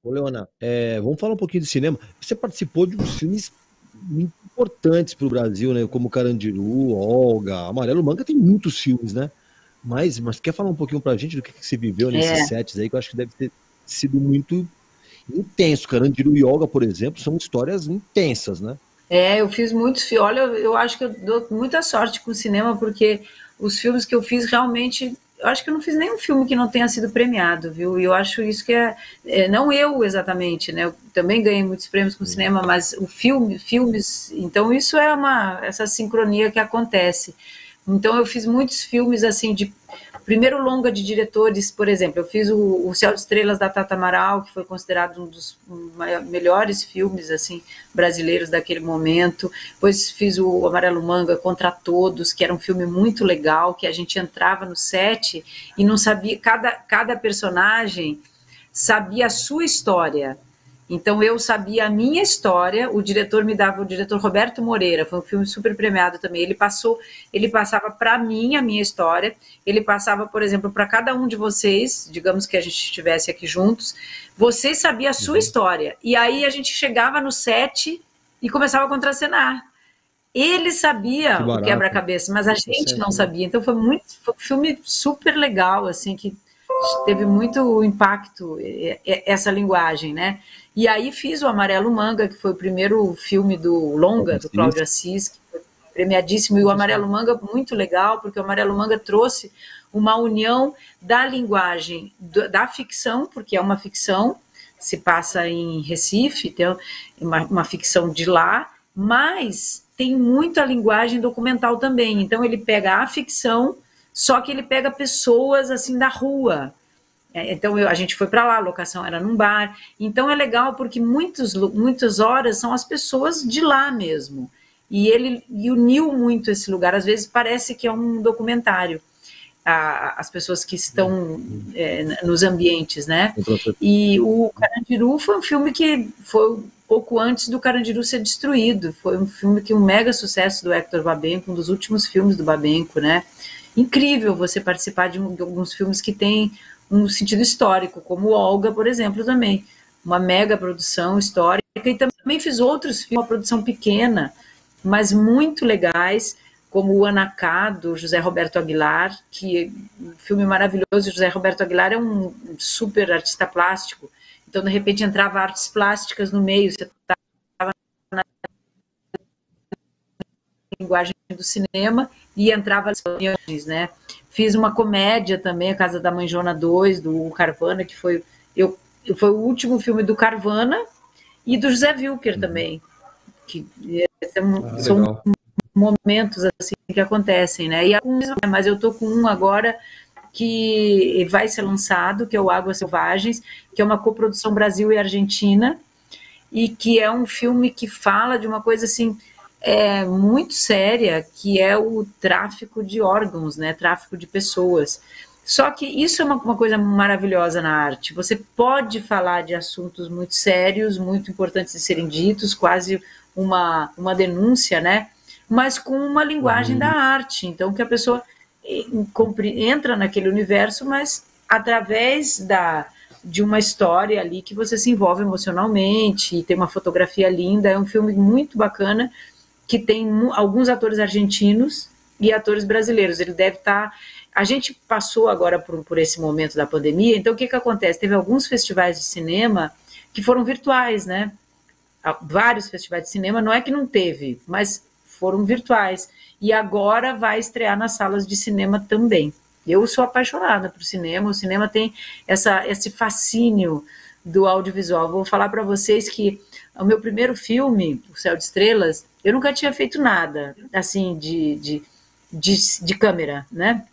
Ô, Leona, vamos falar um pouquinho de cinema. Você participou de uns filmes muito importantes para o Brasil, né? Como Carandiru, Olga, Amarelo Manga, tem muitos filmes, né? Mas quer falar um pouquinho pra gente do que você viveu nesses É, sets aí, que eu acho que deve ter sido muito intenso. Carandiru e Olga, por exemplo, são histórias intensas, né? eu fiz muitos filmes. Olha, eu acho que eu dou muita sorte com o cinema, porque os filmes que eu fiz realmente. Eu acho que eu não fiz nenhum filme que não tenha sido premiado, viu? E eu acho isso que não eu exatamente, né? Eu também ganhei muitos prêmios com o Hum. cinema, mas filmes. Então isso é essa sincronia que acontece. Então eu fiz muitos filmes assim de primeiro longa de diretores, por exemplo, eu fiz o Céu de Estrelas da Tata Amaral, que foi considerado um dos melhores filmes assim brasileiros daquele momento. Depois fiz o Amarelo Manga Contra Todos, que era um filme muito legal, que a gente entrava no set e não sabia, cada personagem sabia a sua história. Então eu sabia a minha história, o diretor me dava, o diretor Roberto Moreira, foi um filme super premiado também. Ele passava para mim a minha história, ele passava, por exemplo, para cada um de vocês, digamos que a gente estivesse aqui juntos, você sabia a sua Uhum. história. E aí a gente chegava no set e começava a contracenar. Ele Que sabia o barato. quebra-cabeça, mas a gente não Sucesso, né? sabia. Então foi um filme super legal, assim, que teve muito impacto essa linguagem, né? E aí fiz o Amarelo Manga, que foi o primeiro filme do Cláudio longa do Assis. Cláudio Assis, que foi premiadíssimo. E o Olha só. Amarelo Manga muito legal, porque o Amarelo Manga trouxe uma união da linguagem da ficção, porque é uma ficção, se passa em Recife, tem uma ficção de lá, mas tem muita linguagem documental também. Então ele pega a ficção, só que ele pega pessoas assim da rua. Então a gente foi para lá, a locação era num bar. Então é legal porque muitas horas são as pessoas de lá mesmo. E ele uniu muito esse lugar. Às vezes parece que é um documentário, as pessoas que estão Hum. nos ambientes, né? Entrou. E o Carandiru foi um filme que foi um pouco antes do Carandiru ser destruído. Foi um filme que um mega sucesso do Hector Babenco, um dos últimos filmes do Babenco, né? Incrível você participar de alguns filmes que têm um sentido histórico, como Olga, por exemplo, também. Uma mega produção histórica. E também fiz outros filmes, uma produção pequena, mas muito legais, como o Anacá, do José Roberto Aguilar, que é um filme maravilhoso. O José Roberto Aguilar é um super artista plástico, então de repente entrava artes plásticas no meio, você estava na linguagem do cinema e entrava as reuniões, né? Fiz uma comédia também, A Casa da Mãe Jona 2, do Carvana, que foi o último filme do Carvana e do José Wilker Uhum. também, que Ah, são legal. momentos assim que acontecem, né? Mas eu tô com um agora que vai ser lançado, que é o Águas Selvagens, que é uma coprodução Brasil e Argentina, e que é um filme que fala de uma coisa assim muito séria, que é o tráfico de órgãos, né? Tráfico de pessoas. Só que isso é uma coisa maravilhosa na arte. Você pode falar de assuntos muito sérios, muito importantes de serem ditos, quase uma denúncia, né? Mas com uma linguagem da Uhum. arte. Então, que a pessoa entra naquele universo, mas através de uma história ali que você se envolve emocionalmente, e tem uma fotografia linda. É um filme muito bacana que tem alguns atores argentinos e atores brasileiros. Ele deve estar. A gente passou agora por esse momento da pandemia, então o que acontece? Teve alguns festivais de cinema que foram virtuais, né? Vários festivais de cinema, não é que não teve, mas foram virtuais. E agora vai estrear nas salas de cinema também. Eu sou apaixonada por cinema, o cinema tem esse fascínio do audiovisual. Vou falar para vocês que o meu primeiro filme, O Céu de Estrelas, eu nunca tinha feito nada assim de câmera, né?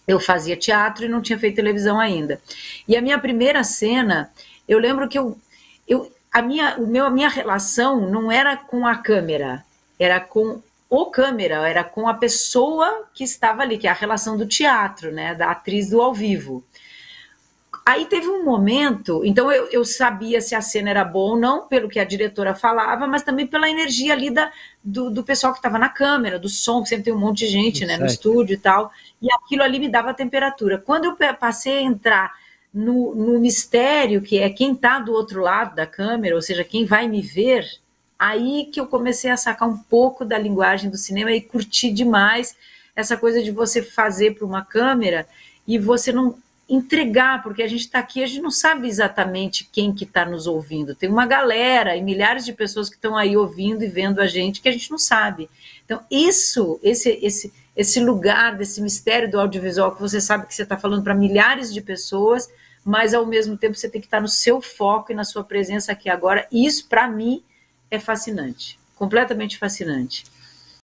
Eu fazia teatro e não tinha feito televisão ainda. E a minha primeira cena, eu lembro que a minha relação não era com a câmera, era com o câmera, era com a pessoa que estava ali, que é a relação do teatro, né, da atriz do ao vivo. Aí teve um momento, então eu sabia se a cena era boa ou não, pelo que a diretora falava, mas também pela energia ali do pessoal que estava na câmera, do som, que sempre tem um monte de No gente, né, no set. estúdio e tal, e aquilo ali me dava temperatura. Quando eu passei a entrar no mistério, que é quem está do outro lado da câmera, ou seja, quem vai me ver, aí que eu comecei a sacar um pouco da linguagem do cinema e curti demais essa coisa de você fazer para uma câmera e você não entregar, porque a gente está aqui, a gente não sabe exatamente quem que está nos ouvindo. Tem uma galera e milhares de pessoas que estão aí ouvindo e vendo a gente não sabe. Então, esse lugar desse mistério do audiovisual, que você sabe que você está falando para milhares de pessoas, mas ao mesmo tempo você tem que estar no seu foco e na sua presença aqui agora. E isso, para mim, é fascinante, completamente fascinante.